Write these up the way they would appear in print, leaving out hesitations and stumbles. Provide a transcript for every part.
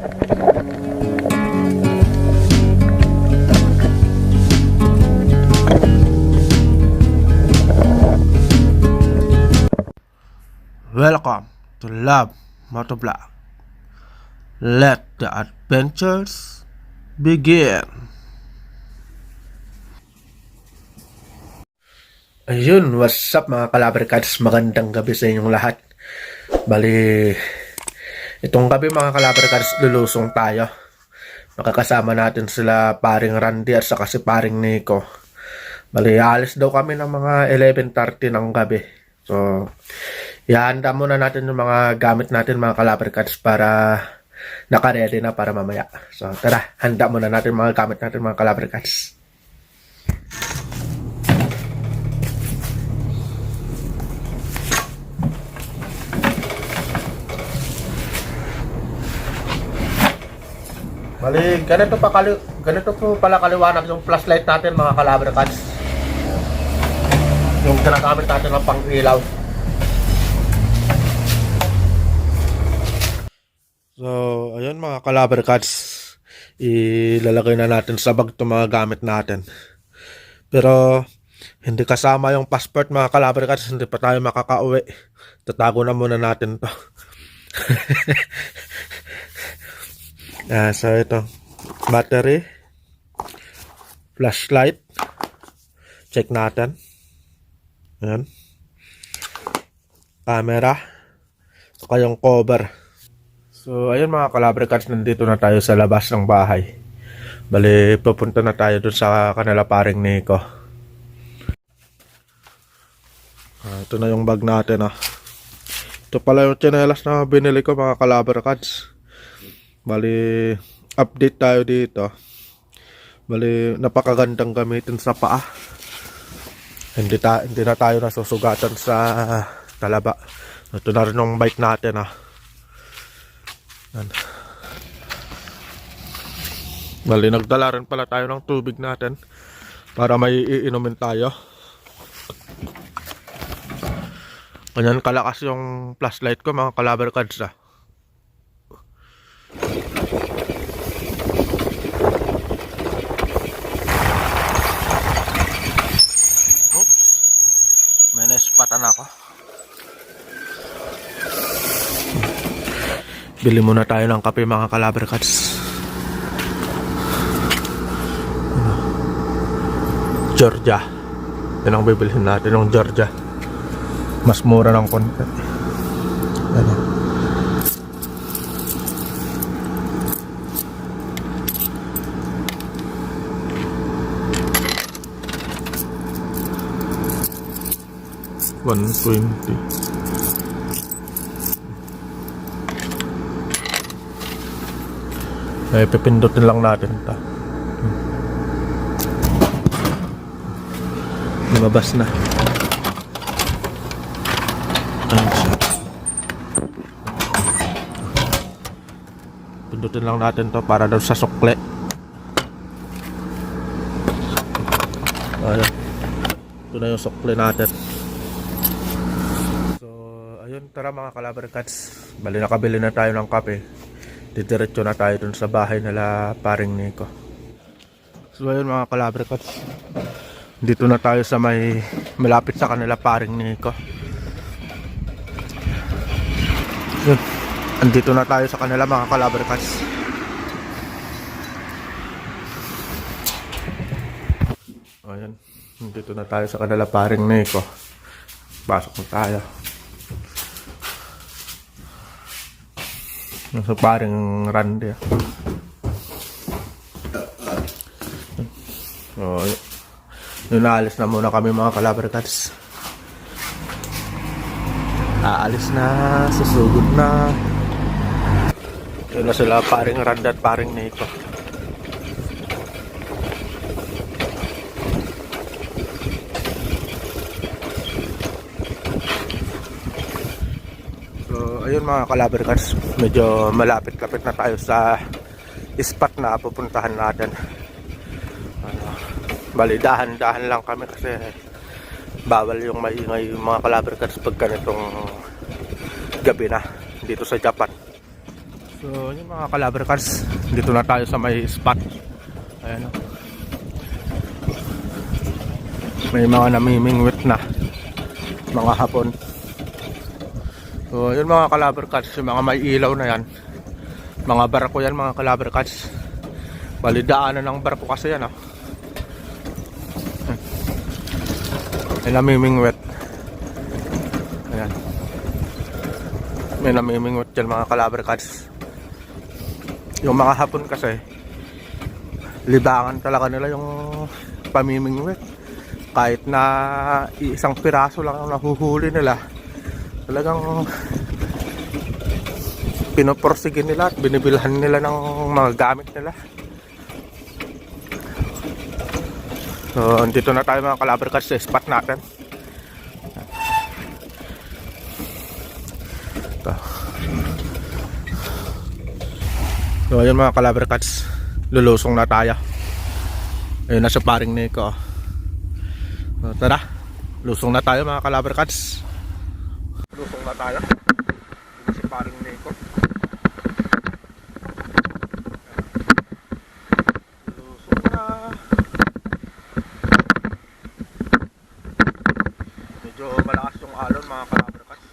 Welcome to Love Motovlog. Let the adventures begin. Ayun, what's up mga laverkadz? Magandang gabi sa inyong lahat. Bali, itong gabi mga laverkadz, lulusong tayo. Makakasama natin sila paring Randy at saka si paring Nico. Bali, alis daw kami ng mga 11:30 ng gabi. So, ihanda muna natin yung mga gamit natin mga laverkadz para naka-ready na para mamaya. So, tara, handa muna natin mga gamit natin mga laverkadz. Bali, ganito po pala kaliwanag yung flashlight natin mga laverkadz. Yung ginagamit natin ng pang-ilaw. So, ayun mga laverkadz, ilalagay na natin sa bag itong mga gamit natin. Pero, hindi kasama yung passport mga laverkadz, hindi pa tayo makakauwi. Tatago na muna natin to. So, ito, battery, flashlight, check natin. Ayan. Camera, saka yung cover. So, ayun mga laverkadz, nandito na tayo sa labas ng bahay. Bali, pupunta na tayo dun sa kanila paring Nico. Ito na yung bag natin. Ito pala yung tsinelas na binili ko mga laverkadz. Bali, update tayo dito. Bali, napakagandang gamitin sa paa. Hindi na tayo nasusugatan sa talaba. Ito na rin yung bike natin. Bali, nagdala rin pala tayo ng tubig natin para may iinumin tayo. Ganyan kalakas yung flashlight ko mga laverkadz. May naispatan ako. Bili muna tayo ng kape mga laverkadz. Georgia. Yan ang bibilhin natin, yung Georgia. Mas mura ng konti. Ano? $120. Ay, pipindutin lang natin ito. Lumabas na. Pindutin lang natin to para daw sa sukle. Ayan. Ito na yung sukle natin. So, ayun, tara mga laverkadz. Bali, nakabili na tayo ng kape. Didiretso na tayo dun sa bahay nila paring Nico. So, ayun mga laverkadz. Dito na tayo sa malapit sa kanila paring Nico. Yun. Andito na tayo sa kanila mga laverkadz. Ayan. Andito na tayo sa kanila paring Nico. Pasok na tayo. Sa paring Randy. So, yun, naalis na muna kami mga laverkadz. Aalis na, susugod na. Yun na sila paring Randy at paring Nico. So, ayun mga laverkadz, medyo malapit-lapit na tayo sa spot na pupuntahan natin. Bali, dahan-dahan lang kami kasi bawal yung maingay yung mga laverkadz pag ganitong gabi na dito sa Japan. So yung mga ka-LAVARKADS, dito na tayo sa may spot. Ayan o. May mga namimingwit na mga hapon. So yun mga ka-LAVARKADS, yung mga may ilaw na yan, mga barko yan mga ka-LAVARKADS. Balidaanan ng barko kasi yan o. May namimingwit. Ayan. May namimingwit dyan mga ka-LAVARKADS. Yung mga hapon kasi libangan talaga nila yung pamimingwit. Kahit na isang piraso lang ang nahuhuli nila, talagang pinoporsige nila at binibilhan nila ng mga gamit nila. So dito na tayo mga ka-LAVARKADS sa spot natin. So ayun mga ka-LAVARKADS, lulusong na tayo. Ayun na sa paring Nico. So, tara, lusong na tayo mga ka-LAVARKADS. Lusong na tayo. Ayun sa paring Nico. Lusong na. Medyo malakas yung alon mga ka-LAVARKADS.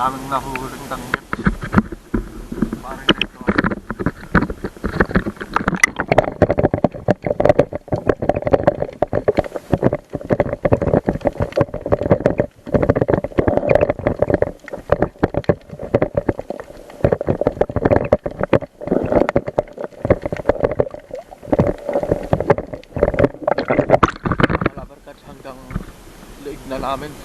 aming nahuhuling danggit. Parang dito. LAVARKADS hanggang liig na namin.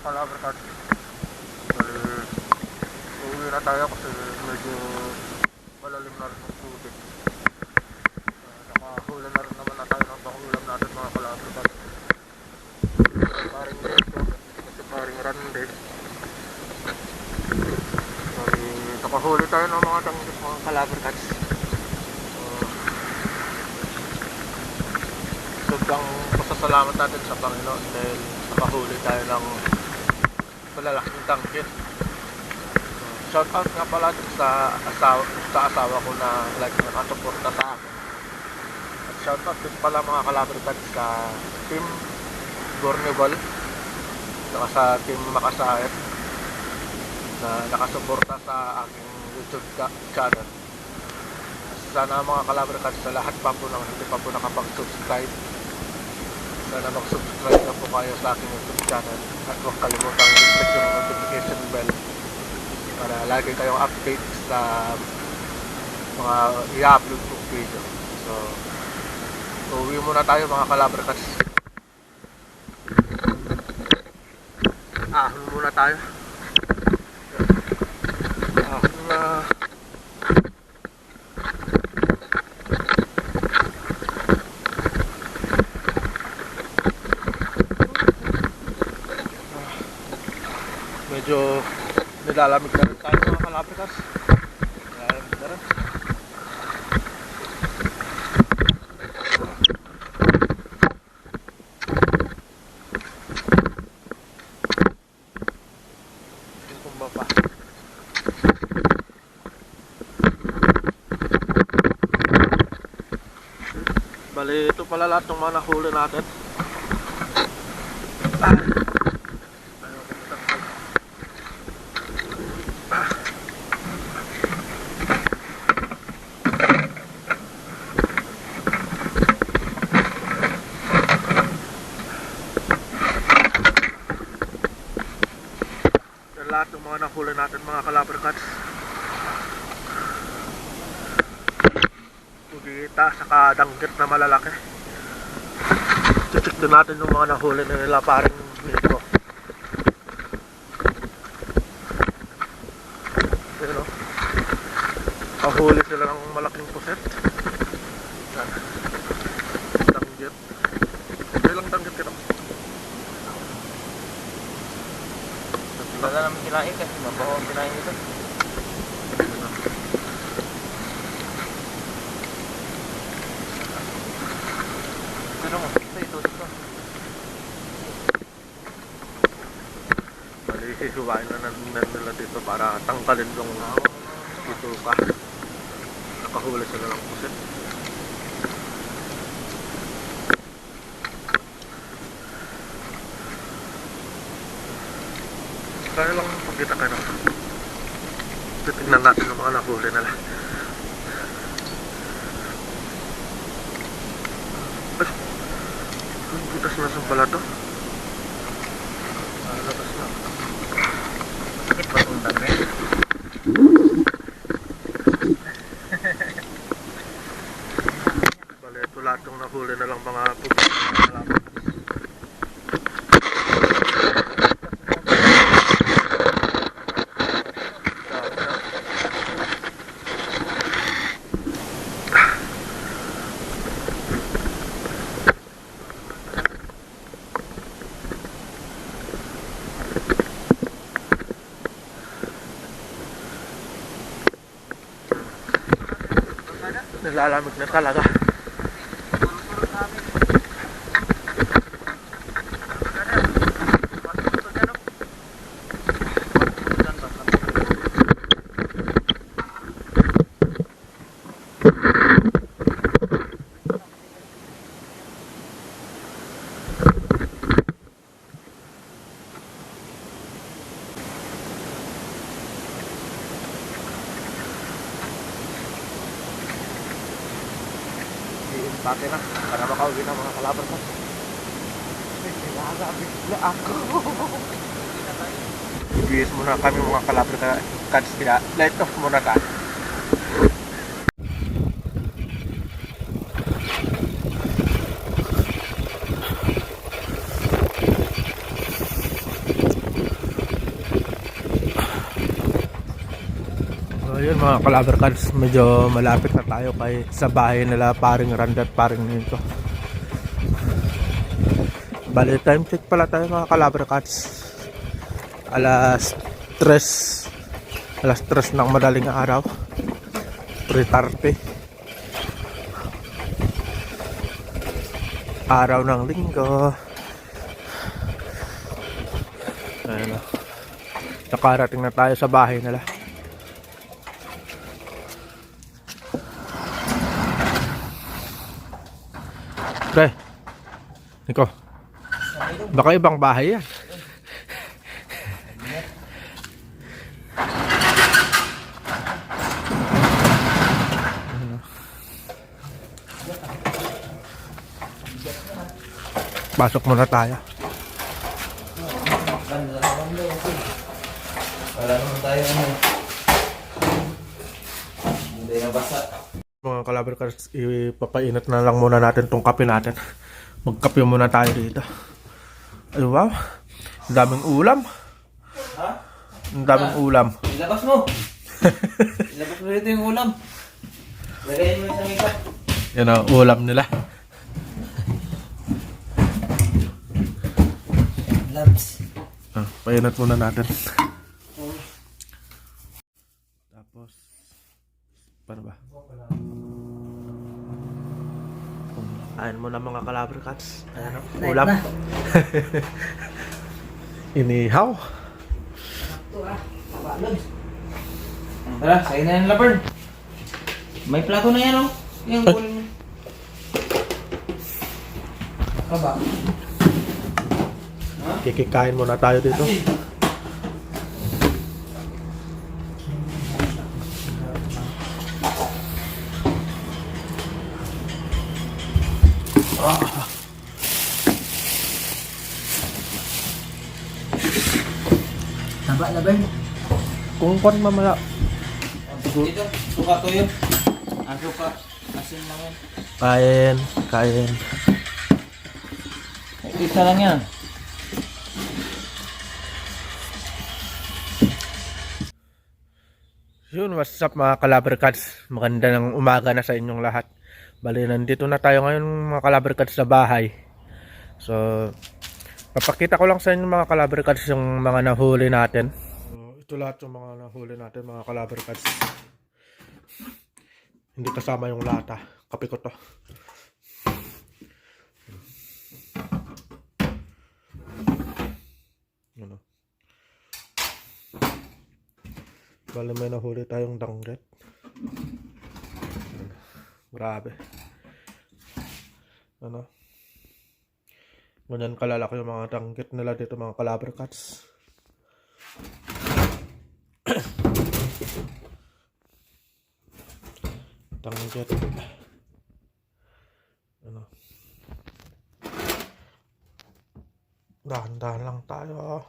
LAVARKADS, uuwi na tayo kasi medyo malalim na rin ng tubig. Nakahula na rin naman na tayo ng pangulam natin mga LAVARKADS. Paring dito kasi paring rande. Nakahuli tayo ng mga danggit mga LAVARKADS. Sobrang pasasalamat natin sa Panginoon dahil nakahuli tayo ng malalaking danggit. Shout out nga pala sa asawa ko na lagi nakasuporta sa akin. At shout out din pala mga LAVARKADS sa Team Borneball saka sa Team Makasahit na nakasuporta sa aking YouTube channel. Sana mga LAVARKADS sa lahat pa po nang hindi pa po nakapag-subscribe, sana mag-subscribe na po kayo sa aking YouTube channel at huwag kalimutang i-click yung notification bell para lagi kayong update sa mga i-upload kong video. So, uwi muna tayo mga LAVARKADS. Ahon muna tayo. Ahon na. Medyo nilalamig na rin tayo mga LAVARKADS. Nilalamig na rin. Yung tumba pa. Bali, ito pala lahat ng mga nahuli natin. Lahat ng mga nahuli natin mga LAVARKADS. Pugita saka danggit na malalaki. Check din natin yung mga nahuli nila paring nito. Pero kahuli sila ng malaking puset. Danggit. Ilang danggit ito? Wala naman kinain kasi mabaho ang kinain ito. Pero mo, ito. Bali, hihiwain na nila dito para tangkalin yung dito ka. Nakahuli sila ng puset. Kaya lang pagkita ka na. Titignan natin yung mga nahuli nila. Ay, ang butas na sa pala to. Labas na. Bakit ba itong dami? Bale, ito lahat yung nahuli na lang mga putas. Nalalamig na talaga. Pati na, para makauwi na mga kalaban ko. Nagagabigla ako. Ibigis muna kami mga LAVARKADS, kaya light off muna tayo. So yun mga LAVARKADS, medyo malapit na tayo sa bahay nila paring Randa at paring Nito. Bali time check pala tayo mga LAVARKADS. Alas 3 ng madaling araw, 3:30, araw ng linggo. Ayan, nakarating na tayo sa bahay nila. Pre, Niko, baka ibang bahay yan. Pasok muna tayo. Wala naman tayo ano. Hindi na basa. Mga LAVARKADS, ipapainit na lang muna natin tong kape natin. Magkape muna tayo dito. Ay wow, ang daming ulam. Ha? Ang daming ulam. Ilabas mo. Ilabas mo dito yung ulam. Lagayin mo sa mika. Yan o, ulam nila. LAVS. Painat muna natin. Tapos, paano ba? Ayan muna mga LAVARKADS. Ayan o, ulam. Inihaw. Tara, sa'yo na yan, Lavern. May plato na yan, oh. Yung kulin mo. Kaba. Kikikain muna tayo dito. Taba, Lavern. Kung kon mamaya. Dito, suka toyo. Ang suka, asin lang yan. Kain, kain. Isa lang yan. Yun, what's up mga LAVARKADS? Maganda ng umaga na sa inyong lahat. Bali, nandito na tayo ngayon mga LAVARKADS sa bahay. So, papakita ko lang sa inyo mga LAVARKADS yung mga nahuli natin. So, ito lahat yung mga nahuli natin mga LAVARKADS. Hindi kasama yung lata. Kape ko to. Ano? Bali may nahuli tayong dangget. Grabe. Ano? Ganyan kalalaki yung mga dangget nila dito mga LAVARKADS. Dangget. Ano? Dahan-dahan lang tayo.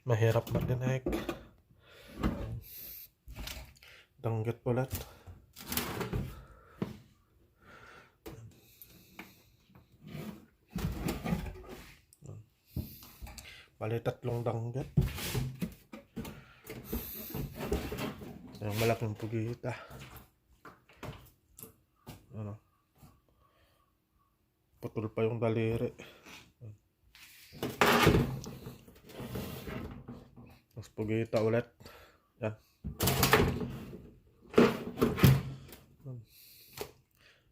Mahirap marinig. Dangget ulit. Bali 3 dangget. Yung malaking pugita. Ano? Putol pa yung daliri. Mas pugita ulit. Yan.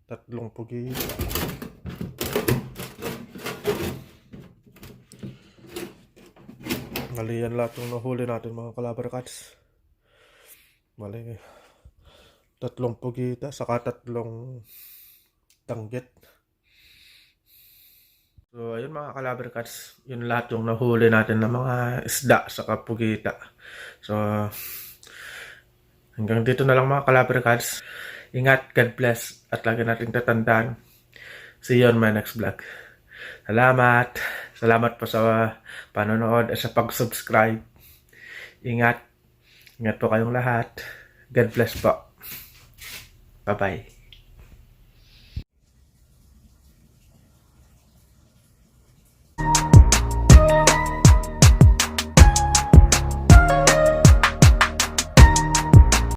3 pugita. Bali yan lahat yung nahuli natin mga LAVARKADS. Bali 3 pugita saka 3 dangget. So ayun mga LAVARKADS, yun lahat yung nahuli natin ng mga isda saka pugita. So hanggang dito na lang mga LAVARKADS. Ingat, God bless, at lagi nating tatandaan, See you on my next vlog. Salamat. Salamat po sa panonood at sa pag-subscribe. Ingat. Ingat po kayong lahat. God bless po. Bye-bye.